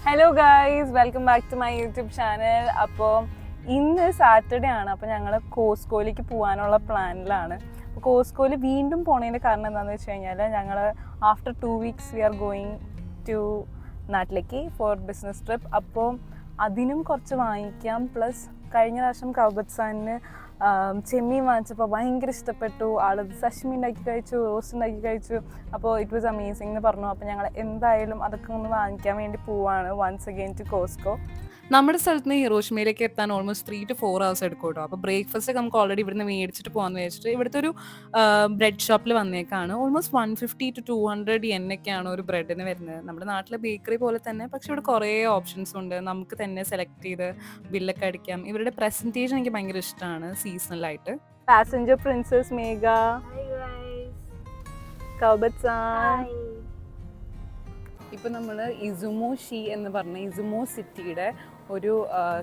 Hello guys, welcome back to my YouTube channel. അപ്പോൾ ഇന്ന് Saturday ആണ്. അപ്പോൾ ഞങ്ങൾ കോസ്കോയിലേക്ക് പോകാനുള്ള പ്ലാനിലാണ്. അപ്പോൾ കോസ്കോയിൽ വീണ്ടും പോണതിൻ്റെ കാരണം എന്താണെന്ന് വെച്ച് കഴിഞ്ഞാൽ ഞങ്ങൾ after 2 weeks we are going to നാട്ടിലേക്ക് ഫോർ ബിസിനസ് ട്രിപ്പ്. അപ്പോൾ അതിനും കുറച്ച് വാങ്ങിക്കാം. പ്ലസ് കഴിഞ്ഞ പ്രാവശ്യം കൗബത്സാനിന് ചെമ്മീൻ വാങ്ങിച്ചപ്പോൾ ഭയങ്കര ഇഷ്ടപ്പെട്ടു. ആൾ സഷ്മി ഉണ്ടാക്കി കഴിച്ചു, റോസ്റ്റ് ഉണ്ടാക്കി കഴിച്ചു. അപ്പോൾ ഇറ്റ് വാസ് അമേസിംഗ് എന്ന് പറഞ്ഞു. അപ്പോൾ ഞങ്ങൾ എന്തായാലും അതൊക്കെ ഒന്ന് വാങ്ങിക്കാൻ വേണ്ടി പോവാണ് വൺസ് അഗെയിൻ ടു കോസ്കോ. നമ്മുടെ സ്ഥലത്ത് നിന്ന് ഹിറോഷിമയിലേക്ക് എത്താൻ ഓൾമോസ്റ്റ് 3 to 4 hours എടുക്കും കേട്ടോ. അപ്പോൾ ബ്രേക്ക്ഫാസ്റ്റ് ഒക്കെ നമുക്ക് ഓൾറെഡി ഇവിടുന്ന് മേടിച്ചിട്ട് പോകാമെന്ന് വെച്ചിട്ട് ഇവിടുത്തെ ഒരു ബ്രെഡ് ഷോപ്പിൽ വന്നേക്കാണ്. ഓൾമോസ്റ്റ് 150 to 200 എന്നൊക്കെയാണ് ഒരു ബ്രെഡിന് വരുന്നത്. നമ്മുടെ നാട്ടിലെ ബേക്കറി പോലെ തന്നെ, പക്ഷെ ഇവിടെ കുറേ ഓപ്ഷൻസ് ഉണ്ട്. നമുക്ക് തന്നെ സെലക്ട് ചെയ്ത് ബില്ലൊക്കെ അടിക്കാം. ഇവരുടെ പ്രസൻറ്റേഷൻ എനിക്ക് ഭയങ്കര ഇഷ്ടമാണ് സീസണലായിട്ട്. പാസഞ്ചർ പ്രിൻസസ് മേഘ, കൗബത്സാൻ. ഇപ്പം നമ്മൾ ഇസുമോ ഷി എന്ന് പറഞ്ഞ ഇസുമോ സിറ്റിയുടെ ഒരു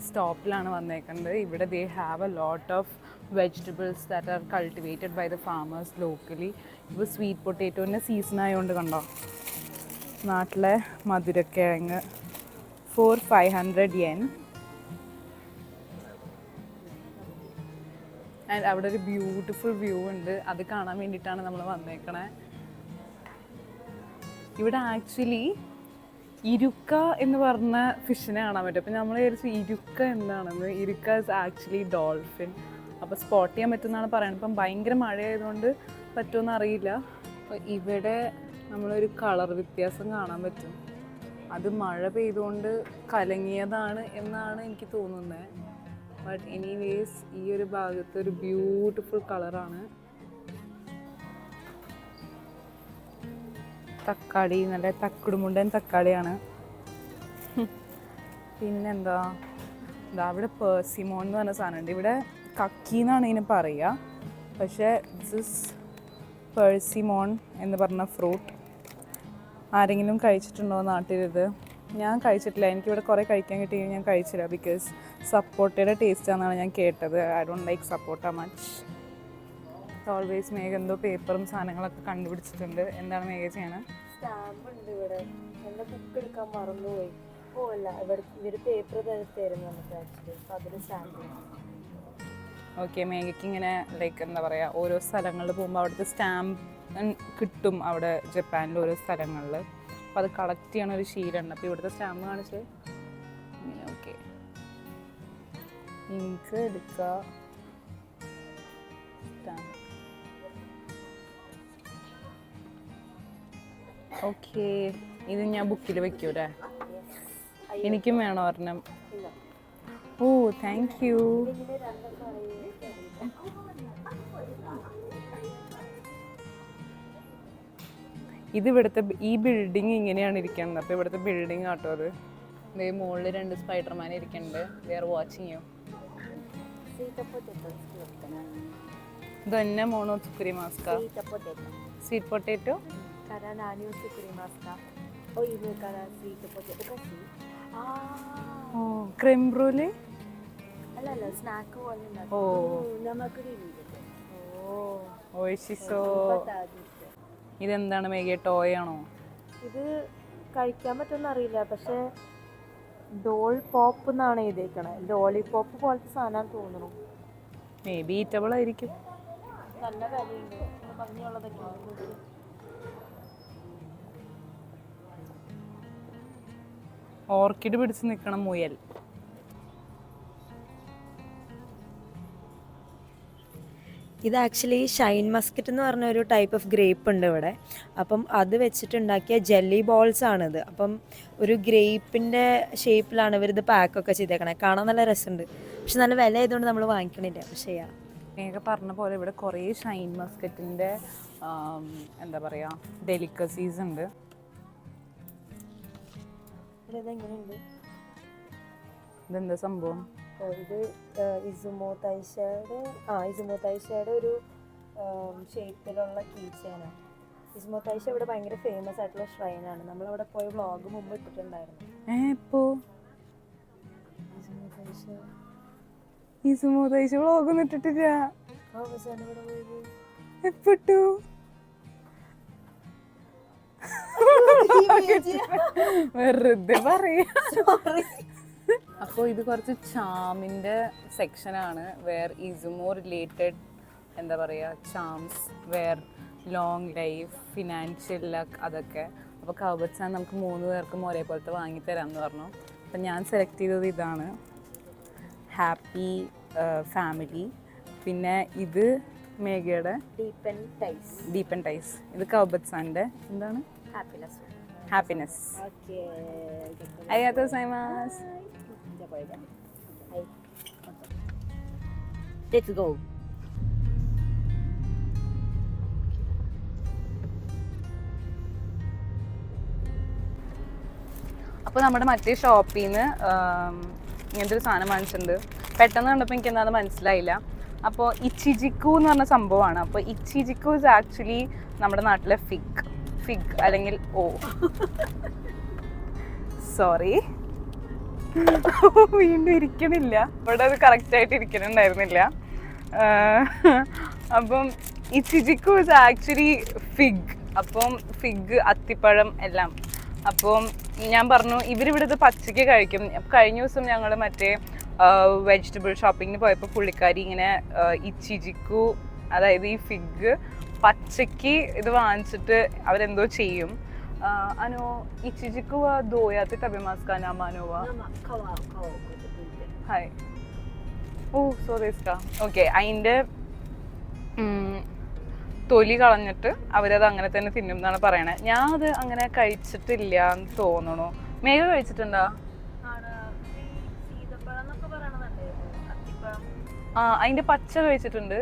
സ്റ്റോപ്പിലാണ് വന്നേക്കുന്നത്. ഇവിടെ they have a lot of vegetables that are cultivated by the farmers locally. ഇപ്പോൾ സ്വീറ്റ് പൊട്ടേറ്റോൻ്റെ സീസൺ ആയതുകൊണ്ട് കണ്ടോ, നാട്ടിലെ മധുരക്കിഴങ്ങ് for 500 yen. ആൻഡ് അവിടെ ഒരു ബ്യൂട്ടിഫുൾ വ്യൂ ഉണ്ട്. അത് കാണാൻ വേണ്ടിയിട്ടാണ് നമ്മൾ വന്നേക്കണേ. ഇവിടെ ആക്ച്വലി ഇരുക്ക എന്ന് പറഞ്ഞ ഫിഷിനെ കാണാൻ പറ്റും. അപ്പം നമ്മൾ വിചാരിച്ചു ഇരുക്ക എന്താണെന്ന്. ഇരുക്ക ഇസ് ആക്ച്വലി ഡോൾഫിൻ. അപ്പോൾ സ്പോട്ട് ചെയ്യാൻ പറ്റുമെന്നാണ് പറയുന്നത്. ഇപ്പം ഭയങ്കര മഴയായതുകൊണ്ട് പറ്റുമെന്ന് അറിയില്ല. അപ്പോൾ ഇവിടെ നമ്മളൊരു കളർ വ്യത്യാസം കാണാൻ പറ്റും. അത് മഴ പെയ്തുകൊണ്ട് കലങ്ങിയതാണ് എന്നാണ് എനിക്ക് തോന്നുന്നത്. ബട്ട് എനിവേസ് ഈ ഒരു ഭാഗത്ത് ഒരു ബ്യൂട്ടിഫുൾ കളറാണ്. തക്കാളി, നല്ല തക്കുടുമുണ്ടൻ തക്കാളിയാണ്. പിന്നെന്താ, എന്താ അവിടെ പേഴ്സിമോൺ എന്ന് പറഞ്ഞ സാധനമുണ്ട്. ഇവിടെ കക്കി എന്നാണ് ഇതിന് പറയുക, പക്ഷേ ദിസ് ഇസ് പേഴ്സിമോൺ എന്ന് പറഞ്ഞ ഫ്രൂട്ട്. ആരെങ്കിലും കഴിച്ചിട്ടുണ്ടോ നാട്ടിലിത്? ഞാൻ കഴിച്ചിട്ടില്ല. എനിക്കിവിടെ കുറേ കഴിക്കാൻ കിട്ടി, ഞാൻ കഴിച്ചില്ല. ബിക്കോസ് സപ്പോട്ടയുടെ ടേസ്റ്റാണെന്നാണ് ഞാൻ കേട്ടത്. I don't like sapota much. Always Megha എന്തോ പേപ്പറും സാധനങ്ങളൊക്കെ കണ്ടുപിടിച്ചിട്ടുണ്ട്. എന്താണ് മേഘ ചെയ്യണത്? സ്റ്റാമ്പ് ഉണ്ട് ഇവിടെ. എൻ്റെ ബുക്ക് എടുക്കാൻ മറന്നുപോയി. ഓ അല്ല, ഇവർ പേപ്പർ തരുന്നു നമുക്ക് ആക്ച്വലി. അപ്പോൾ അതിൽ സ്റ്റാമ്പ്. ഓക്കെ, മേഘയ്ക്ക് ഇങ്ങനെ ലൈക്ക് എന്താ പറയുക, ഓരോ സ്ഥലങ്ങളിൽ പോകുമ്പോൾ അവിടുത്തെ സ്റ്റാമ്പ് കിട്ടും. അവിടെ ജപ്പാനിൽ ഓരോ സ്ഥലങ്ങളിൽ. അപ്പോൾ അത് കളക്ട് ചെയ്യണ ഒരു ശീലമുണ്ട്. അപ്പോൾ ഇവിടുത്തെ സ്റ്റാമ്പ് കാണിച്ച് ഇങ്ങനെ ഓക്കെ ഇങ്ക് എടുക്കുക. സ്റ്റാമ്പ് ഓക്കെ, ഇത് ഞാൻ ബുക്കിൽ വെക്കൂല്ലേ? എനിക്കും വേണം ഒരെണ്ണം. ഓ താങ്ക് യു. ഇത് ഇവിടുത്തെ ഈ ബിൽഡിങ് ഇങ്ങനെയാണ് ഇരിക്കുന്നത്. അപ്പോൾ ഇവിടുത്തെ ബിൽഡിങ് ആട്ടോ അത്. ഇതേ മുകളിൽ 2 സ്പൈഡർമാൻ ഇരിക്കുന്നുണ്ട്. They are watching U. ഇതന്നെ മോണോ സുക്രിമാസ്ക സ്വീറ്റ് പൊട്ടേറ്റോ. ക്രീം ബ്രൂലി അല്ലല്ല, സ്നാക്ക് പോലെ. ഓ ഓ ഓയിഷിസോ. ഇതെന്താണ് മേഘ, ടോയ് ആണോ? ഇത് കഴിക്കാൻ പറ്റുമെന്ന് അറിയില്ല, പക്ഷെ ഡോൾ പോപ്പ് എന്നാണ് എഴുതിയേക്കണേ. ലോളിപോപ്പ് പോലത്തെ സാധനം തോന്നുന്നു. മേ ബി ഈറ്റബിൾ ആയിരിക്കും. നല്ല വിലയുണ്ട്, ഭംഗിയുള്ളതൊക്കെ. ഓർക്കിഡ് പിടിച്ച് നിൽക്കണം മുയൽ. ഇത് ആക്ച്വലി ഷൈൻ മസ്കറ്റ് എന്ന് പറഞ്ഞ ഒരു ടൈപ്പ് ഓഫ് ഗ്രേപ്പ് ഉണ്ട് ഇവിടെ. അപ്പം അത് വെച്ചിട്ടുണ്ടാക്കിയ ജെല്ലി ബോൾസ് ആണിത്. അപ്പം ഒരു ഗ്രേപ്പിൻ്റെ ഷേപ്പിലാണ് ഇവരിത് പാക്കൊക്കെ ചെയ്തേക്കണേ. കാണാൻ നല്ല രസമുണ്ട്, പക്ഷെ നല്ല വില ആയതുകൊണ്ട് നമ്മൾ വാങ്ങിക്കണില്ല. പക്ഷേ മേഘ പറഞ്ഞ പോലെ ഇവിടെ കുറേ ഷൈൻ മസ്കറ്റിൻ്റെ എന്താ പറയുക ഡെലിക്കസീസ് ഉണ്ട്. ഇതെങ്ങനെയുണ്ട്? ഇതെന്താ സംഭവം? ഇത് ഇസുമോ തൈഷയുടെ ഒരു ഷേപ്പിലുള്ള കീച്ചേനാണ്. ഇസുമോ തൈഷ ഇവിടെ ഭയങ്കര ഫേമസ് ആയിട്ടുള്ള ഷ്രൈനാണ്. നമ്മളവിടെ പോയ വ്ളോഗ് മുമ്പ് ഇട്ടിട്ടുണ്ടായിരുന്നു. ഇസുമോ തൈഷ വ്ളോഗൊന്നും ഇട്ടിട്ടില്ല. എപ്പിട്ടു? വെറുതെ പറയാ. അപ്പോൾ ഇത് കുറച്ച് ചാമിൻ്റെ സെക്ഷനാണ്, വേർ ഈസ് മോർ റിലേറ്റഡ്, എന്താ പറയുക, charms, where long life, financial luck, അതൊക്കെ. അപ്പോൾ കവച്ചാൻ നമുക്ക് 3 പേർക്കും ഒരേപോലത്തെ വാങ്ങിത്തരാമെന്ന് പറഞ്ഞു. അപ്പം ഞാൻ സെലക്ട് ചെയ്തത് ഇതാണ്, ഹാപ്പി ഫാമിലി. പിന്നെ ഇത് മേഘയുടെ ഡീപ്പ് ആൻഡ് ടൈസ്. ഇത് കവച്ചാൻ്റെ എന്താണ്, ഹാപ്പിനെസ്. അരിയാത്തോ സൈമാസ്. Let's go. അപ്പോൾ നമ്മുടെ മറ്റേ ഷോപ്പിൽ നിന്ന് ഇങ്ങനത്തെ ഒരു സാധനം വാങ്ങിച്ചിട്ടുണ്ട്. പെട്ടെന്ന് കണ്ടപ്പോൾ എനിക്ക് എന്താണെന്ന് മനസ്സിലായില്ല. അപ്പോൾ ഇച്ചിജിക്കു എന്ന് പറഞ്ഞ സംഭവമാണ്. അപ്പോൾ ഇച്ചിജിക്കു ഇസ് ആക്ച്വലി നമ്മുടെ നാട്ടിലെ ഫിഗ് അല്ലെങ്കിൽ സോറി വീണ്ടും ഇരിക്കണില്ല, ഇവിടെ അത് കറക്റ്റായിട്ട് ഇരിക്കണുണ്ടായിരുന്നില്ല. അപ്പം ഇച്ചിജിക്കു ഇസ് ആക്ച്വലി ഫിഗ്. അപ്പം ഫിഗ്, അത്തിപ്പഴം എല്ലാം. അപ്പം ഞാൻ പറഞ്ഞു ഇവരിവിടെ ഇത് പച്ചയ്ക്ക് കഴിക്കും. കഴിഞ്ഞ ദിവസം ഞങ്ങൾ മറ്റേ വെജിറ്റബിൾ ഷോപ്പിങ്ങിന് പോയപ്പോൾ പുള്ളിക്കാരി ഇങ്ങനെ ഇച്ചിജിക്കു, അതായത് ഈ ഫിഗ് പച്ചയ്ക്ക് ഇത് വാങ്ങിച്ചിട്ട് അവരെന്തോ ചെയ്യും. ano, ichijiku wa dou yatte tabemasu ka, nama no wa? Hai. Oh, so desu ka. Okay, അതിൻ്റെ തൊലി കളഞ്ഞിട്ട് അവരത് അങ്ങനെ തന്നെ തിന്നും എന്നാണ് പറയണത്. ഞാൻ അത് അങ്ങനെ കഴിച്ചിട്ടില്ല എന്ന് തോന്നണു. മേഘ കഴിച്ചിട്ടുണ്ടോ? ആ, അതിന്റെ പച്ച കഴിച്ചിട്ടുണ്ട്.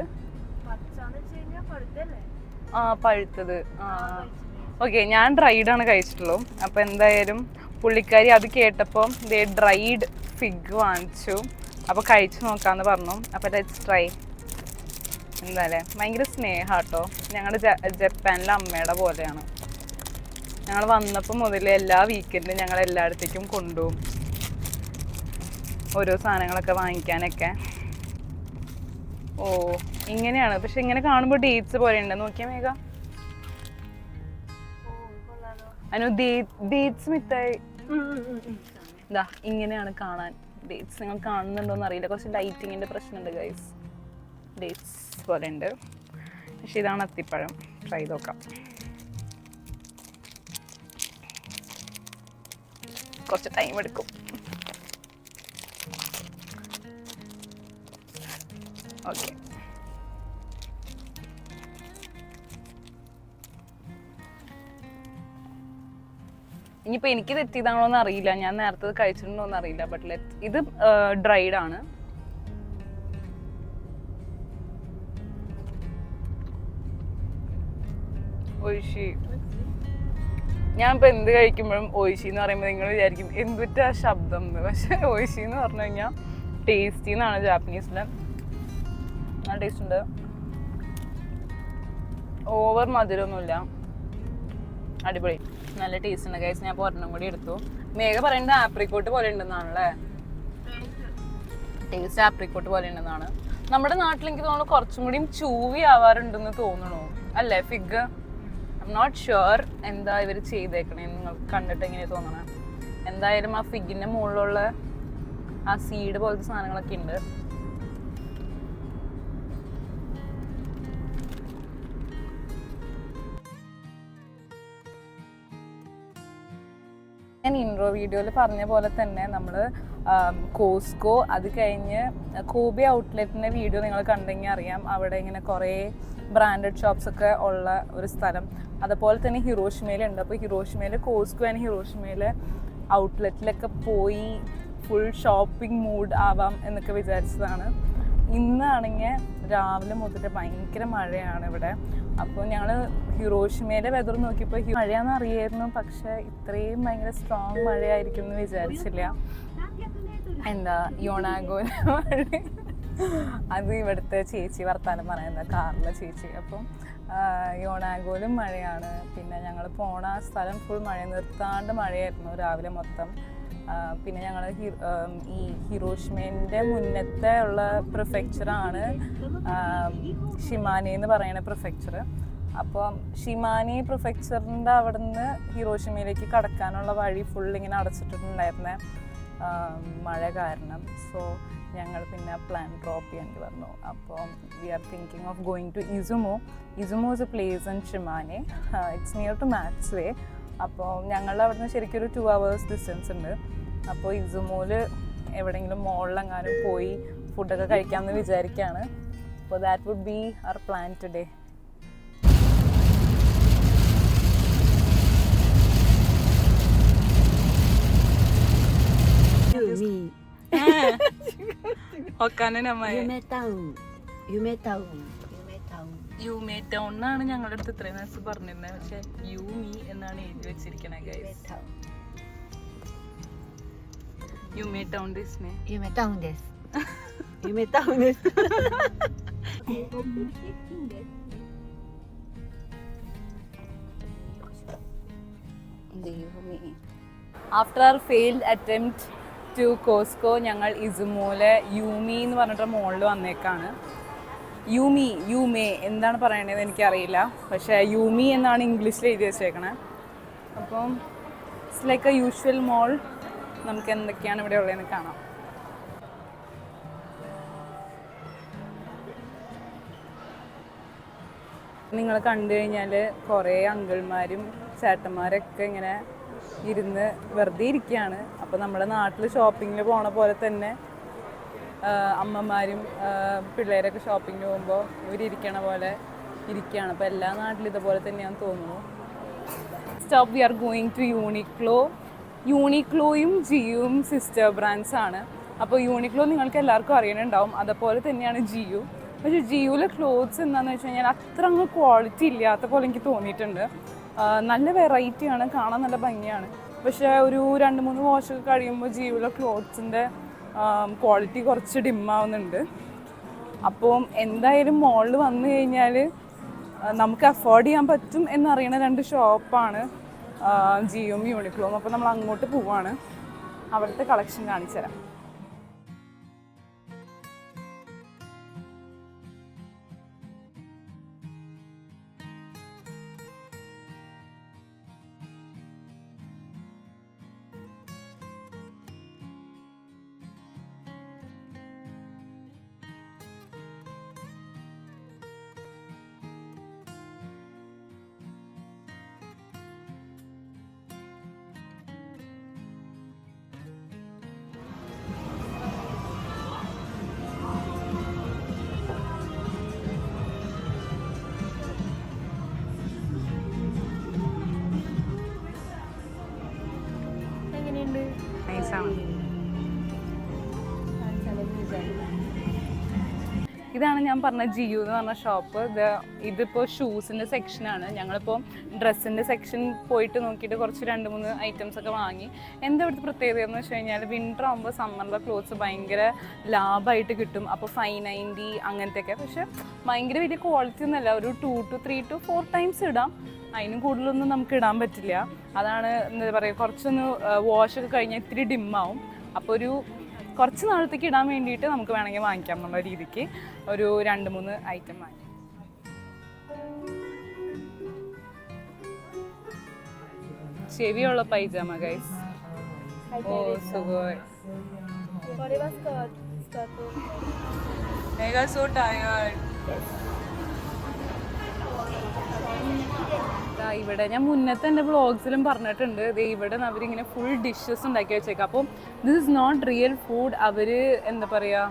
ആ, പഴുത്തത്. ആ, ഓക്കെ, ഞാൻ ഡ്രൈഡാണ് കഴിച്ചിട്ടുള്ളൂ. അപ്പോൾ എന്തായാലും പുള്ളിക്കാരി അത് കേട്ടപ്പോൾ ഡ്രൈഡ് ഫിഗ് വാങ്ങിച്ചു. അപ്പോൾ കഴിച്ചു നോക്കാമെന്ന് പറഞ്ഞു. അപ്പോൾ ലെറ്റ്സ് ട്രൈ. എന്തായാലേ ഭയങ്കര സ്നേഹാട്ടോ. ഞങ്ങളുടെ ജപ്പാനിലെ അമ്മയുടെ പോലെയാണ്. ഞങ്ങൾ വന്നപ്പോൾ മുതൽ എല്ലാ വീക്കെൻഡും ഞങ്ങൾ എല്ലായിടത്തേക്കും കൊണ്ടുപോകും, ഓരോ സാധനങ്ങളൊക്കെ വാങ്ങിക്കാനൊക്കെ. ഓ, ഇങ്ങനെയാണ്. പക്ഷെ ഇങ്ങനെ കാണുമ്പോൾ ഡേറ്റ്സ് പോലെ ഉണ്ട്. നോക്കിയാൽ മേഘ, അനു ഡേറ്റ്സ് മിഠായി ഇതാ ഇങ്ങനെയാണ് കാണാൻ. ഡേറ്റ്സ് നിങ്ങൾ കാണുന്നുണ്ടോയെന്ന് അറിയില്ല, കുറച്ച് ലൈറ്റിങ്ങിൻ്റെ പ്രശ്നമുണ്ട് ഗൈസ്. ഡേറ്റ്സ് പോലെ ഉണ്ട്, പക്ഷെ ഇതാണ് അത്തിപ്പഴം. ട്രൈ ചെയ്ത് നോക്കാം. കുറച്ച് ടൈം എടുക്കും. ഓക്കെ, ഇനിയിപ്പോൾ എനിക്ക് തെറ്റിയതാണോ എന്ന് അറിയില്ല, ഞാൻ നേരത്തെ കഴിച്ചിട്ടുണ്ടോ എന്ന് അറിയില്ല. ബട്ട് ഇത് ഡ്രൈഡ് ആണ്. ഒയ്ഷി. ഞാനിപ്പോൾ എന്ത് കഴിക്കുമ്പോഴും ഒയ്ഷി എന്ന് പറയുമ്പോൾ നിങ്ങൾ വിചാരിക്കും എന്തുറ്റാ ശബ്ദം എന്ന്. പക്ഷെ ഒയ്ഷി എന്ന് പറഞ്ഞു കഴിഞ്ഞാൽ ടേസ്റ്റി എന്നാണ് ജാപ്പനീസിൽ. നല്ല ടേസ്റ്റ് ഉണ്ട്. ഓവർ മധുരമൊന്നുമില്ല, അടിപൊളി, നല്ല ടേസ്റ്റ് ഉണ്ട് ഗൈസ്. ഞാൻ ഒരെണ്ണം കൂടി എടുത്തു. മേഘ പറയുന്നത് ആപ്രിക്കോട്ട് പോലെ ഉണ്ടെന്നാണല്ലേ? ടേസ്റ്റ് ആപ്രിക്കോട്ട് പോലെ ഉണ്ടെന്നാണ്. നമ്മുടെ നാട്ടിൽ എനിക്ക് തോന്നുന്നു കുറച്ചും കൂടിയും ചൂവി ആവാറുണ്ടെന്ന് തോന്നണു അല്ലേ fig? I'm not sure എന്താ ഇവർ ചെയ്തേക്കണേ, നിങ്ങൾക്ക് കണ്ടിട്ട് എങ്ങനെയാ തോന്നണേ. എന്തായാലും ആ ഫിഗിൻ്റെ മുകളിലുള്ള ആ സീഡ് പോലത്തെ സാധനങ്ങളൊക്കെ ഉണ്ട്. ഞാൻ ഇൻട്രോ വീഡിയോയിൽ പറഞ്ഞ പോലെ തന്നെ നമ്മൾ കോസ്കോ, അത് കഴിഞ്ഞ് കോബി ഔട്ട്ലെറ്റിൻ്റെ വീഡിയോ നിങ്ങൾ കണ്ടെങ്കിൽ അറിയാം. അവിടെ ഇങ്ങനെ കുറേ ബ്രാൻഡഡ് ഷോപ്സ് ഒക്കെ ഉള്ള ഒരു സ്ഥലം. അതുപോലെ തന്നെ ഹിരോഷിമയിലുണ്ട്. അപ്പോൾ ഹിരോഷിമയിൽ കോസ്കോ ആൻഡ് ഹിരോഷിമയിൽ ഔട്ട്ലെറ്റിലൊക്കെ പോയി ഫുൾ ഷോപ്പിംഗ് മൂഡ് ആവാം എന്നൊക്കെ വിചാരിച്ചതാണ്. ഇന്നാണെങ്കിൽ രാവിലെ മുതൽ ഭയങ്കര മഴയാണ് ഇവിടെ. അപ്പോൾ ഞങ്ങൾ ഹിരോഷിമയിലെ വെതർ നോക്കിയപ്പോൾ മഴയാണെന്ന് അറിയായിരുന്നു, പക്ഷേ ഇത്രയും ഭയങ്കര സ്ട്രോങ് മഴയായിരിക്കും എന്ന് വിചാരിച്ചില്ല. എന്താ യോണാഗോയിലെ മഴ, അത് ഇവിടുത്തെ ചേച്ചി വർത്താനം പറയുന്നത്, കാറിലെ ചേച്ചി. അപ്പം യോണാഗോയിലും മഴയാണ്. പിന്നെ ഞങ്ങൾ പോണ സ്ഥലം ഫുൾ മഴ, നിർത്താണ്ട് മഴയായിരുന്നു രാവിലെ മൊത്തം. പിന്നെ ഞങ്ങൾ ഈ ഹിരോഷിമേൻ്റെ മുന്നത്തെ ഉള്ള പ്രിഫെക്ചറാണ് ഷിമാനെ എന്ന് പറയുന്ന പ്രിഫെക്ചർ. അപ്പം ഷിമാനി പ്രിഫെക്ചറിൻ്റെ അവിടെ നിന്ന് ഹിരോഷിമയിലേക്ക് കടക്കാനുള്ള വഴി ഫുൾ ഇങ്ങനെ അടച്ചിട്ടുണ്ടായിരുന്നേ മഴ കാരണം. സോ ഞങ്ങൾ പിന്നെ പ്ലാൻ ഡ്രോപ്പ് ചെയ്യേണ്ടി വന്നു. അപ്പം we are thinking of going to Izumo. Izumo is a place in Shimane. It's near to Matsue. അപ്പോൾ ഞങ്ങളുടെ അവിടെ നിന്ന് ശരിക്കും ഒരു 2 hours ഡിസ്റ്റൻസ് ഉണ്ട്. അപ്പോൾ ഇസുമോയിൽ എവിടെയെങ്കിലും മോളിലെങ്ങാനും പോയി ഫുഡൊക്കെ കഴിക്കാമെന്ന് വിചാരിക്കുകയാണ്. അപ്പോൾ that would be our plan today. Yume Town എന്നാണ് ഞങ്ങളുടെ അടുത്ത് ഇത്രയും നേരത്തെ പറഞ്ഞിരുന്നത്. പക്ഷെ യുമി എന്നാണ് എഴുതി വെച്ചിരിക്കണേ. യുമേ ടൗൺ ഡിസ്നെ Yume Town this Yume Town this. After our failed attempt to Costco ഞങ്ങൾ ഇസുമോലെ യൂമി എന്ന് പറഞ്ഞിട്ട് മോളിൽ വന്നേക്കാണ്. യൂമേ എന്താണ് പറയണത് എനിക്കറിയില്ല, പക്ഷേ യൂമി എന്നാണ് ഇംഗ്ലീഷിൽ എഴുതി വെച്ചേക്കണേ. അപ്പം ഇറ്റ്സ് ലൈക്ക് എ യൂഷ്വൽ മോൾ. നമുക്ക് എന്തൊക്കെയാണ് ഇവിടെ ഉള്ളതെന്ന് കാണാം. നിങ്ങൾ കണ്ടു കഴിഞ്ഞാൽ കുറേ അങ്കിൾമാരും ചേട്ടന്മാരൊക്കെ ഇങ്ങനെ ഇരുന്ന് വെറുതെ ഇരിക്കുകയാണ്. അപ്പോൾ നമ്മുടെ നാട്ടിൽ ഷോപ്പിങ്ങിന് പോണ പോലെ തന്നെ അമ്മമാരും പിള്ളേരൊക്കെ ഷോപ്പിങ്ങിന് പോകുമ്പോൾ ഇവരിയ്ക്കണ പോലെ ഇരിക്കുകയാണ്. അപ്പോൾ എല്ലാ നാട്ടിലും ഇതുപോലെ തന്നെയാണെന്ന് തോന്നുന്നു. Stop we are going to Uniqlo. യൂണിക്ലോയും ജിയുവും സിസ്റ്റർ ബ്രാൻഡ്സ് ആണ്. അപ്പോൾ യൂണിക്ലോ നിങ്ങൾക്ക് എല്ലാവർക്കും അറിയണുണ്ടാവും, അതുപോലെ തന്നെയാണ് ജിയു. പക്ഷേ ജിയുവിലെ ക്ലോത്ത്സ് എന്താണെന്ന് വെച്ച് കഴിഞ്ഞാൽ അത്ര അങ്ങ് ക്വാളിറ്റി ഇല്ലാത്ത പോലെ എനിക്ക് തോന്നിയിട്ടുണ്ട്. നല്ല വെറൈറ്റിയാണ്, കാണാൻ നല്ല ഭംഗിയാണ്. പക്ഷേ ഒരു 2-3 വാഷൊക്കെ കഴിയുമ്പോൾ ജിയുവിലെ ക്ലോത്ത്സിൻ്റെ ക്വാളിറ്റി കുറച്ച് ഡിമ്മാവുന്നുണ്ട്. അപ്പോൾ എന്തായാലും മോളിൽ വന്നു കഴിഞ്ഞാൽ നമുക്ക് അഫോർഡ് ചെയ്യാൻ പറ്റും എന്നറിയണ 2 ഷോപ്പാണ് ജിയും യൂണിക്ലോയും. അപ്പോൾ നമ്മൾ അങ്ങോട്ട് പോവാണ്. അവിടുത്തെ കളക്ഷൻ കാണിച്ചു തരാം. ഇതാണ് ഞാൻ പറഞ്ഞ ജിയു എന്ന് പറഞ്ഞ ഷോപ്പ്. ഇതിപ്പോൾ ഷൂസിൻ്റെ സെക്ഷനാണ്. ഞങ്ങളിപ്പോൾ ഡ്രസ്സിൻ്റെ സെക്ഷൻ പോയിട്ട് നോക്കിയിട്ട് കുറച്ച് 2-3 ഐറ്റംസ് ഒക്കെ വാങ്ങി. എന്താ ഇവിടുത്തെ പ്രത്യേകത എന്ന് വെച്ച് കഴിഞ്ഞാൽ വിൻ്റർ ആകുമ്പോൾ സമ്മറിലെ ക്ലോത്ത്സ് ഭയങ്കര ലാഭമായിട്ട് കിട്ടും. അപ്പോൾ 590 അങ്ങനത്തെയൊക്കെ. പക്ഷേ ഭയങ്കര വലിയ ക്വാളിറ്റി ഒന്നുമല്ല. ഒരു 2 to 3 to 4 ടൈംസ് ഇടാം. അതിനും കൂടുതലൊന്നും നമുക്ക് ഇടാൻ പറ്റില്ല. അതാണ് എന്താ പറയുക, കുറച്ചൊന്ന് വാഷൊക്കെ കഴിഞ്ഞാൽ ഇത്തിരി ഡിമ്മാവും. അപ്പോൾ ഒരു കുറച്ച് നാളത്തേക്ക് ഇടാൻ വേണ്ടിയിട്ട് നമുക്ക് വേണമെങ്കിൽ വാങ്ങിക്കാം എന്നുള്ള രീതിക്ക് ഒരു 2-3 ഐറ്റം വാങ്ങി. ചെവിയുള്ള പൈജാമ ഗൈസ്. ഓ സുഖമായി. So tired. ഇവിടെ ഞാൻ മുന്നത്തെ എൻ്റെ വ്ളോഗ്സിലും പറഞ്ഞിട്ടുണ്ട്, ഇവിടെ അവരിങ്ങനെ ഫുൾ ഡിഷസ് ഉണ്ടാക്കി വെച്ചേക്കാം. അപ്പം this is not real food. അവർ എന്താ പറയുക,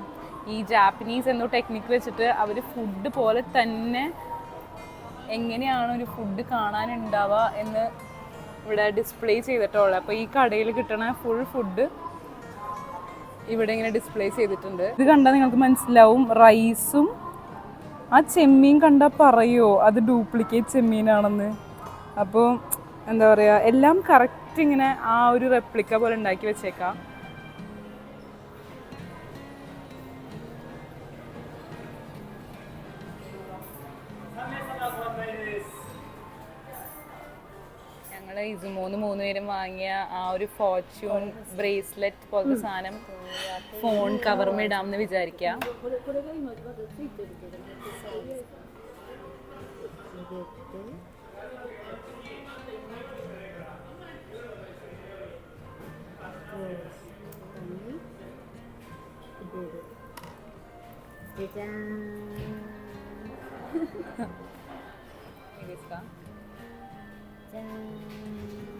ഈ ജാപ്പനീസ് എന്തോ ടെക്നിക്ക് വെച്ചിട്ട് അവർ ഫുഡ് പോലെ തന്നെ എങ്ങനെയാണ് ഒരു ഫുഡ് കാണാനുണ്ടാവുക എന്ന് ഇവിടെ ഡിസ്പ്ലേ ചെയ്തിട്ടുള്ളത്. അപ്പോൾ ഈ കടയിൽ കിട്ടണ ഫുൾ ഫുഡ് ഇവിടെ ഇങ്ങനെ ഡിസ്പ്ലേ ചെയ്തിട്ടുണ്ട്. ഇത് കണ്ടാൽ നിങ്ങൾക്ക് മനസ്സിലാവും, റൈസും ആ ചെമ്മീൻ കണ്ടാൽ പറയുമോ അത് ഡ്യൂപ്ലിക്കേറ്റ് ചെമ്മീനാണെന്ന്. അപ്പോൾ എന്താ പറയുക, എല്ലാം കറക്റ്റ് ഇങ്ങനെ ആ ഒരു റെപ്ലിക്ക പോലെ ഉണ്ടാക്കി വെച്ചേക്കാം. ഞങ്ങൾ ഇസുമോന്ന് 3 പേരും വാങ്ങിയ ആ ഒരു ഫോർച്യൂൺ ബ്രേസ്ലെറ്റ് പോലത്തെ സാധനം ഫോൺ കവറിൽ ഇടാമെന്ന് വിചാരിക്കാം.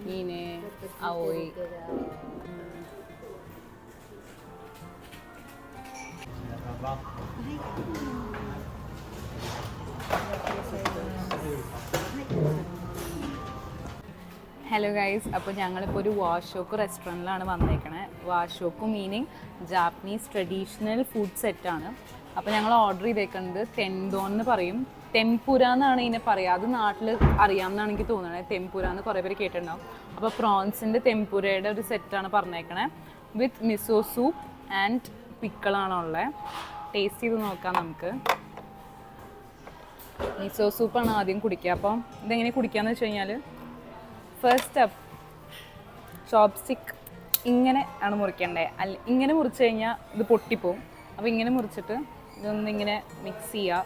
Ine, Aoi. ഹലോ ഗൈസ്, അപ്പോൾ ഞങ്ങളിപ്പോൾ ഒരു വാഷോക്ക് റെസ്റ്റോറൻറ്റിലാണ് വന്നേക്കണേ. വാഷോക്ക് മീനിങ് ജാപ്പനീസ് ട്രഡീഷണൽ ഫുഡ് സെറ്റാണ്. അപ്പോൾ ഞങ്ങൾ ഓർഡർ ചെയ്തേക്കുന്നത് തെൻഡോൻ എന്ന് പറയും. ടെമ്പുര എന്നാണ് ഇതിനെ പറയുക. അത് നാട്ടിൽ അറിയാമെന്നാണ് എനിക്ക് തോന്നുന്നത്. ടെമ്പുര എന്ന് കുറേ പേര് കേട്ടിട്ടുണ്ടാവും. അപ്പോൾ പ്രോൺസിൻ്റെ ടെമ്പുരയുടെ ഒരു സെറ്റാണ് പറഞ്ഞേക്കണേ. വിത്ത് മിസോ സൂപ്പ് ആൻഡ് പിക്കിളാണുള്ളത്. ടേസ്റ്റ് ചെയ്ത് നോക്കാം നമുക്ക്. മിസോ സൂപ്പാണ് ആദ്യം കുടിക്കുക. അപ്പം ഇതെങ്ങനെ കുടിക്കാന്ന് വെച്ച് കഴിഞ്ഞാൽ, ഫസ്റ്റ് സ്റ്റെപ്പ് ചോപ്സ്റ്റിക്ക് ഇങ്ങനെ ആണ് മുറിക്കേണ്ടത്. അല്ല, ഇങ്ങനെ മുറിച്ച് കഴിഞ്ഞാൽ ഇത് പൊട്ടിപ്പോവും. അപ്പോൾ ഇങ്ങനെ മുറിച്ചിട്ട് ഇതൊന്നിങ്ങനെ മിക്സ് ചെയ്യുക.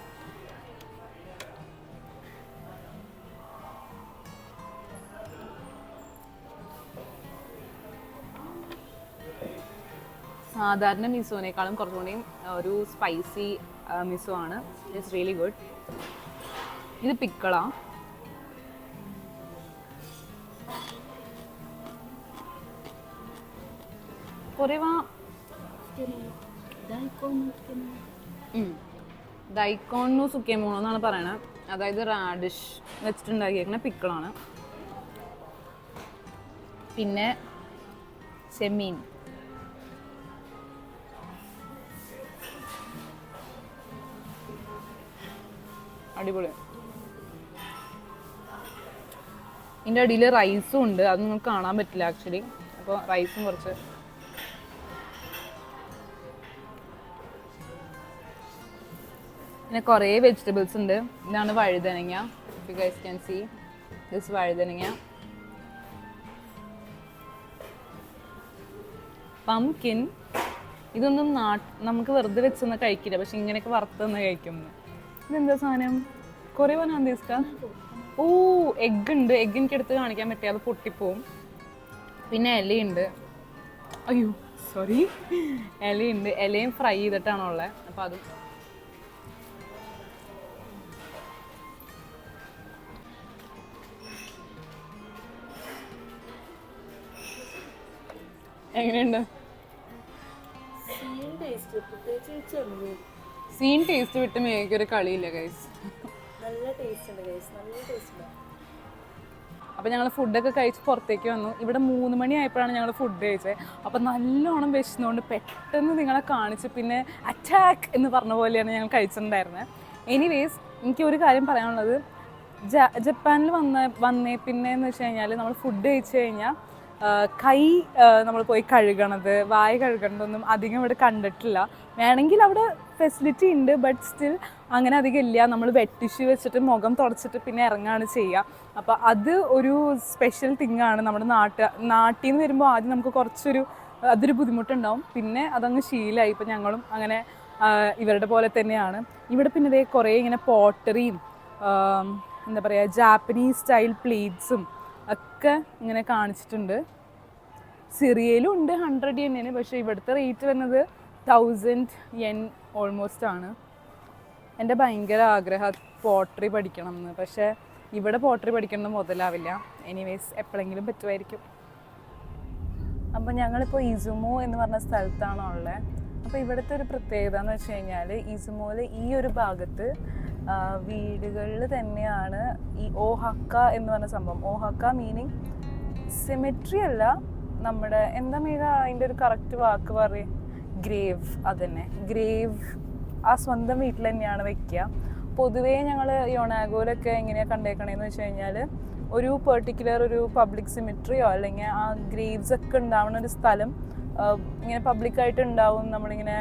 സാധാരണ മിസോനേക്കാളും കുറച്ചുകൂടി ഒരു സ്പൈസി മിസോ ആണ്. It's really good. ഇത് പിക്കിളാണ്. ഡൈക്കോൺ സുക്കേമോണോ എന്നാണ് പറയണത്. അതായത് റാഡിഷ് വെച്ചിട്ടുണ്ടാക്കിയേക്കുന്ന പിക്കിളാണ്. പിന്നെ ചെമ്മീൻ, അടിപൊളി. ഇതിൻ്റെ അടിയിൽ റൈസും ഉണ്ട്. അത് നിങ്ങൾക്ക് കാണാൻ പറ്റില്ല ആക്ച്വലി. അപ്പോൾ റൈസും കുറച്ച് പിന്നെ കുറേ വെജിറ്റബിൾസ് ഉണ്ട്. ഇതാണ് വഴുതനങ്ങ. You guys can see this വഴുതനങ്ങ. പംകിൻ. ഇതൊന്നും നമുക്ക് വെറുതെ വെച്ചൊന്നും കഴിക്കില്ല, പക്ഷെ ഇങ്ങനെയൊക്കെ വറുത്തൊന്ന് കഴിക്കുന്നു. ഇതെന്താ സാധനം? കുറേ പറഞ്ഞാൽ ഓ, എഗ്ഗ് ഉണ്ട്. എഗ്ഗ് എനിക്ക് എടുത്ത് കാണിക്കാൻ പറ്റിയ അത് പൊട്ടിപ്പോവും. പിന്നെ ഇലയുണ്ട്. അയ്യോ സോറി, ഇലയുണ്ട്. ഇലയും ഫ്രൈ ചെയ്തിട്ടാണുള്ളത്. അപ്പം അതും എങ്ങനെയുണ്ട്? സീൻ ടേസ്റ്റ് വിട്ട് മേക്കൊരു കളിയില്ല ഗൈസ്. നല്ല ടേസ്റ്റ് ഉണ്ട് ഗൈസ്, നല്ല ടേസ്റ്റ് ഉണ്ട്. അപ്പോൾ ഞങ്ങൾ ഫുഡൊക്കെ കഴിച്ച് പുറത്തേക്ക് വന്നു. ഇവിടെ 3 മണി ആയപ്പോഴാണ് ഞങ്ങൾ ഫുഡ് കഴിച്ചത്. അപ്പോൾ നല്ലോണം വിശന്നുകൊണ്ട് പെട്ടെന്ന് നിങ്ങളെ കാണിച്ച് പിന്നെ അറ്റാക്ക് എന്ന് പറഞ്ഞ പോലെയാണ് ഞങ്ങൾ കഴിച്ചിട്ടുണ്ടായിരുന്നത്. എനിവേസ്, എനിക്ക് ഒരു കാര്യം പറയാനുള്ളത്, ജപ്പാനിൽ വന്നേ പിന്നെ എന്ന് വെച്ച് കഴിഞ്ഞാൽ നമ്മൾ ഫുഡ് കഴിച്ച് കഴിഞ്ഞാൽ കൈ നമ്മൾ പോയി കഴുകണത്, വായ കഴുകണതൊന്നും അധികം ഇവിടെ കണ്ടിട്ടില്ല. വേണമെങ്കിൽ അവിടെ ഫെസിലിറ്റി ഉണ്ട്, ബട്ട് സ്റ്റിൽ അങ്ങനെ അധികം ഇല്ല. നമ്മൾ വെട്ടിഷ് വെച്ചിട്ട് മുഖം തുടച്ചിട്ട് പിന്നെ ഇറങ്ങുകയാണ് ചെയ്യുക. അപ്പോൾ അത് ഒരു സ്പെഷ്യൽ തിങ്ങാണ്. നമ്മുടെ നാട്ടിൽ നിന്ന് വരുമ്പോൾ ആദ്യം നമുക്ക് അതൊരു ബുദ്ധിമുട്ടുണ്ടാവും. പിന്നെ അതങ്ങ് ശീലമായി. ഇപ്പം ഞങ്ങളും അങ്ങനെ ഇവരുടെ പോലെ തന്നെയാണ്. ഇവിടെ പിന്നെ ഇതേ കുറേ ഇങ്ങനെ പോട്ടറിയും എന്താ പറയുക, ജാപ്പനീസ് സ്റ്റൈൽ പ്ലേറ്റ്സും ഒക്കെ ഇങ്ങനെ കാണിച്ചിട്ടുണ്ട്. സിറിയയിലും ഉണ്ട് 100 yen. പക്ഷേ ഇവിടുത്തെ റേറ്റ് വരുന്നത് 1000 yen ഓൾമോസ്റ്റ് ആണ്. എൻ്റെ ഭയങ്കര ആഗ്രഹം പോട്ടറി പഠിക്കണം എന്ന്. പക്ഷേ ഇവിടെ പോട്ടറി പഠിക്കുന്നത് മുതലാവില്ല. എനിവേസ്, എപ്പോഴെങ്കിലും പറ്റുമായിരിക്കും. അപ്പോൾ ഞങ്ങളിപ്പോൾ ഇസുമോ എന്ന് പറഞ്ഞ സ്ഥലത്താണ് ഉള്ളത്. അപ്പോൾ ഇവിടുത്തെ ഒരു പ്രത്യേകത എന്ന് വെച്ച് കഴിഞ്ഞാൽ, ഇസുമോയിൽ ഈ ഒരു ഭാഗത്ത് വീടുകളിൽ തന്നെയാണ് ഈ ഓഹക്ക എന്ന് പറഞ്ഞ സംഭവം. ഓഹക്ക മീനിങ് സിമെട്രി അല്ല, നമ്മുടെ എന്താ മേഘ അതിൻ്റെ ഒരു കറക്റ്റ് വാക്ക് പറയും, ഗ്രേവ്. അതന്നെ, ഗ്രേവ് ആ സ്വന്തം വീട്ടിൽ തന്നെയാണ് വെക്കുക. പൊതുവേ ഞങ്ങൾ യോണാഗോയിലൊക്കെ എങ്ങനെയാണ് കണ്ടേക്കണേന്ന് വെച്ച് കഴിഞ്ഞാൽ, ഒരു പെർട്ടിക്കുലർ ഒരു പബ്ലിക് സിമെട്രിയോ അല്ലെങ്കിൽ ആ ഗ്രേവ്സ് ഒക്കെ ഉണ്ടാവുന്ന ഒരു സ്ഥലം ഇങ്ങനെ പബ്ലിക്കായിട്ട് ഉണ്ടാവും. നമ്മളിങ്ങനെ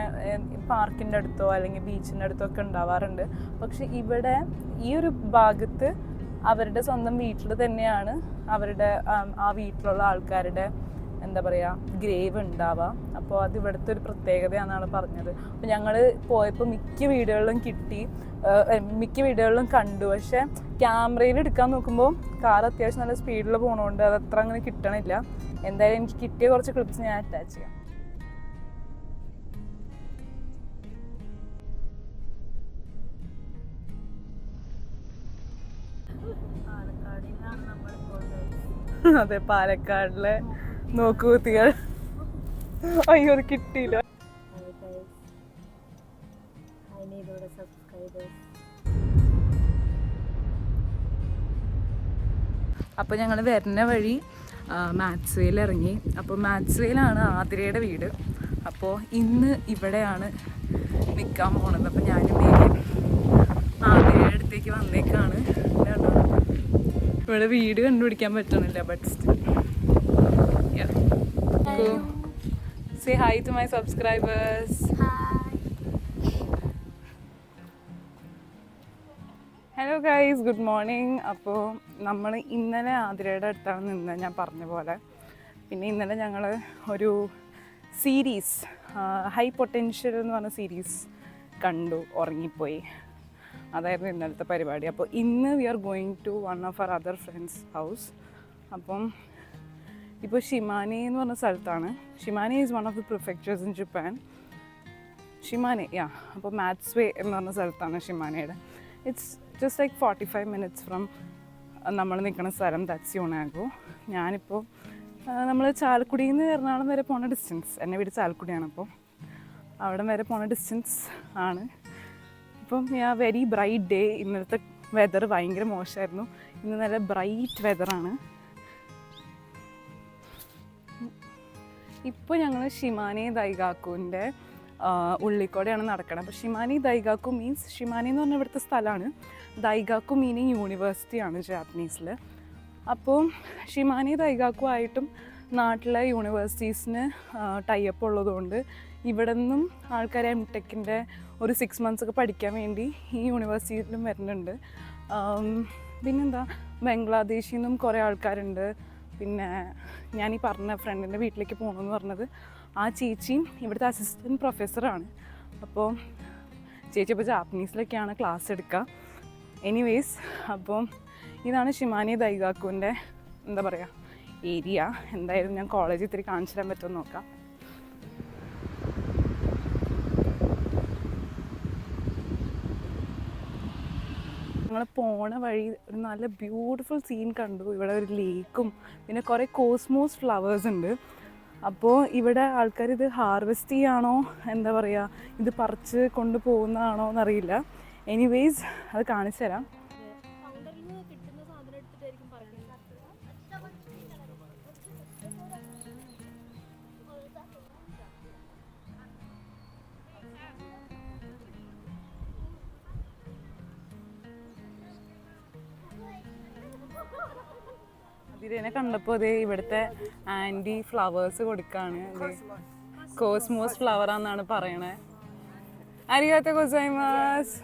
പാർക്കിൻ്റെ അടുത്തോ അല്ലെങ്കിൽ ബീച്ചിൻ്റെ അടുത്തോ ഒക്കെ ഉണ്ടാവാറുണ്ട്. പക്ഷെ ഇവിടെ ഈ ഒരു ഭാഗത്ത് അവരുടെ സ്വന്തം വീട്ടിൽ തന്നെയാണ് അവരുടെ ആ വീട്ടിലുള്ള ആൾക്കാരുടെ എന്താ പറയുക ഗ്രേവ് ഉണ്ടാവുക. അപ്പോൾ അത് ഇവിടുത്തെ ഒരു പ്രത്യേകതയാണെന്നാണ് പറഞ്ഞത്. അപ്പോൾ ഞങ്ങൾ പോയപ്പോൾ മിക്ക വീഡിയോകളിലും കണ്ടു. പക്ഷേ ക്യാമറയിൽ എടുക്കാൻ നോക്കുമ്പോൾ കാർ അത്യാവശ്യം നല്ല സ്പീഡിൽ പോകണതുകൊണ്ട് അത് അത്ര അങ്ങനെ കിട്ടണില്ല. എന്തായാലും എനിക്ക് കിട്ടിയ കുറച്ച് ക്ലിപ്സ് ഞാൻ അറ്റാച്ച് ചെയ്യാം. അതെ, പാലക്കാടിലെ നോക്കുകുത്തികൾ. അയ്യോ അത് കിട്ടിയില്ല. അപ്പോൾ ഞങ്ങൾ വരുന്ന വഴി മാത്സ് വേയിൽ ഇറങ്ങി. അപ്പോൾ മാത്സ് വേയിലാണ് ആതിരയുടെ വീട്. അപ്പോൾ ഇന്ന് ഇവിടെയാണ് നിൽക്കാൻ പോണത്. അപ്പോൾ ഞാനും ആതിരയുടെ അടുത്തേക്ക് വന്നേക്കാണ്. ഇവിടെ വീട് കണ്ടുപിടിക്കാൻ പറ്റണില്ല. But still say hi to my subscribers. Hello guys, good morning. അപ്പോൾ നമ്മൾ ഇന്നലെ ആതിരയുടെ അടുത്താണ് നിന്നത് ഞാൻ പറഞ്ഞ പോലെ. പിന്നെ ഇന്നലെ ഞങ്ങൾ ഒരു സീരീസ് ഹൈ പൊട്ടൻഷ്യൽ എന്ന് പറഞ്ഞ സീരീസ് കണ്ടു, ഉറങ്ങിപ്പോയി. അതായിരുന്നു ഇന്നലത്തെ പരിപാടി. അപ്പോൾ ഇന്ന് we are going to one of our other friends house. അപ്പം ഇപ്പോൾ ഷിമാനെ എന്ന് പറഞ്ഞ സ്ഥലത്താണ്. Shimane is one of the prefectures in Japan. Shimane അപ്പോൾ മാത്സ് വേ എന്ന് പറഞ്ഞ സ്ഥലത്താണ് ഷിമാനയുടെ. It's just like 45 minutes from നമ്മൾ നിൽക്കുന്ന സ്ഥലം. That's Yonago. ഞാനിപ്പോൾ നമ്മൾ ചാലക്കുടിയിൽ നിന്ന് എറണാകുളം വരെ പോണ ഡിസ്റ്റൻസ്. എൻ്റെ വീട് ചാലക്കുടിയാണ്. അപ്പോൾ അവിടെ വരെ പോണ ഡിസ്റ്റൻസ് ആണ്. ഇപ്പം വെരി ബ്രൈറ്റ് ഡേ. ഇന്നലത്തെ വെതർ ഭയങ്കര മോശമായിരുന്നു. ഇന്ന് നല്ല ബ്രൈറ്റ് വെതറാണ്. ഇപ്പോൾ ഞങ്ങൾ ഷിമാനെ ദൈഗാക്കുവിൻ്റെ ഉള്ളിക്കൂടെയാണ് നടക്കണം. അപ്പോൾ ഷിമാനി ദൈഗാക്കു മീൻസ്, ഷിമാനി എന്ന് പറഞ്ഞാൽ ഇവിടുത്തെ സ്ഥലമാണ്. ദൈഗാക്കു മീനിങ് യൂണിവേഴ്സിറ്റിയാണ് ജാപ്പനീസിൽ. അപ്പോൾ ഷിമാനി ദൈഗാക്കു ആയിട്ടും നാട്ടിലെ യൂണിവേഴ്സിറ്റീസിന് ടൈപ്പ് ഉള്ളതുകൊണ്ട് ഇവിടെ നിന്നും ആൾക്കാർ എംടെക്കിൻ്റെ ഒരു 6 months ഒക്കെ പഠിക്കാൻ വേണ്ടി ഈ യൂണിവേഴ്സിറ്റിയിലും വരുന്നുണ്ട്. പിന്നെന്താ, ബംഗ്ലാദേശിൽ നിന്നും കുറേ ആൾക്കാരുണ്ട്. പിന്നെ ഞാൻ ഈ പറഞ്ഞ ഫ്രണ്ടിൻ്റെ വീട്ടിലേക്ക് പോകണമെന്ന് പറഞ്ഞത് ആ ചേച്ചിയും ഇവിടുത്തെ അസിസ്റ്റൻറ്റ് പ്രൊഫസറാണ്. അപ്പോൾ ചേച്ചി ഇപ്പോൾ ജാപ്പനീസിലൊക്കെയാണ് ക്ലാസ് എടുക്കുക. എനിവേയ്സ്, അപ്പോൾ ഇതാണ് ഷിമാനി ദൈഗാക്കുവിൻ്റെ എന്താ പറയുക ഏരിയ. എന്തായാലും ഞാൻ കോളേജിൽ ഇത്തിരി കാണിച്ചു തരാൻ പറ്റുമെന്ന് നോക്കാം. ഞങ്ങൾ പോണ വഴി ഒരു നല്ല ബ്യൂട്ടിഫുൾ സീൻ കണ്ടു. ഇവിടെ ഒരു ലേക്കും പിന്നെ കുറേ കോസ്മോസ് ഫ്ലവേഴ്സ് ഉണ്ട്. അപ്പോൾ ഇവിടെ ആൾക്കാർ ഇത് ഹാർവെസ്റ്റ് ചെയ്യാണോ എന്താ പറയുക, ഇത് പറിച്ച് കൊണ്ടുപോകുന്നതാണോ എന്നറിയില്ല. എനിവേയ്സ് അത് കാണിച്ചു തരാം. ഇതിനെ കണ്ടപ്പോൾ അതേ ഇവിടുത്തെ ആൻറ്റി ഫ്ലവേഴ്സ് കൊടുക്കാണ്. കോസ്മോസ് ഫ്ലവറാന്നാണ് പറയണേ. അരിയാത്ത ഗോസൈമാസ്.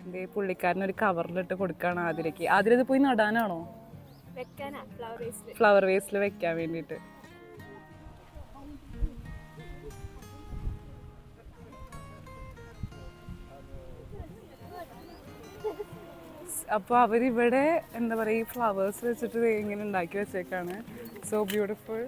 ഇതേ പുള്ളിക്കാരനൊരു കവറിലിട്ട് കൊടുക്കുകയാണ് ആതിരയ്ക്ക്. ആതിരത് പോയി നടാനാണോ? ഫ്ലവർ വേസിൽ വെക്കാൻ വേണ്ടിയിട്ട്. അപ്പോൾ അവരിവിടെ എന്താ പറയുക ഈ ഫ്ലവേഴ്സ് വെച്ചിട്ട് ഇങ്ങനെ ഉണ്ടാക്കി വെച്ചേക്കാണ്. So beautiful.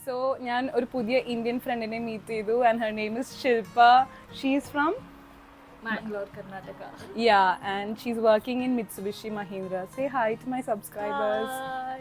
സോ ഞാൻ ഒരു പുതിയ ഇന്ത്യൻ ഫ്രണ്ടിനെ മീറ്റ് ചെയ്തു. And her name is Shilpa. She is from Mangalore, Karnataka. Yeah, and she's working in Mitsubishi Mahindra. Say hi to my subscribers. Hi.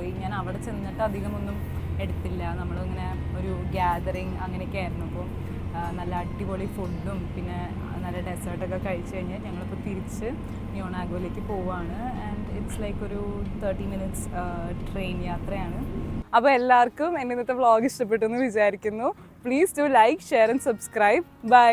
പോയി. ഞാൻ അവിടെ ചെന്നിട്ട് അധികമൊന്നും എടുത്തില്ല. നമ്മളിങ്ങനെ ഒരു ഗ്യാതറിങ് അങ്ങനെയൊക്കെ ആയിരുന്നു. അപ്പോൾ നല്ല അടിപൊളി ഫുഡും പിന്നെ നല്ല ഡെസേർട്ടൊക്കെ കഴിച്ച് കഴിഞ്ഞാൽ ഞങ്ങളിപ്പോൾ തിരിച്ച് യോണാഗോയിലേക്ക് പോവുകയാണ്. ആൻഡ് ഇറ്റ്സ് ലൈക്ക് ഒരു 30 minutes ട്രെയിൻ യാത്രയാണ്. അപ്പോൾ എല്ലാവർക്കും എൻ്റെ ഇന്നത്തെ വ്ളോഗ് ഇഷ്ടപ്പെട്ടു എന്ന് വിചാരിക്കുന്നു. Please do like, share and subscribe. By.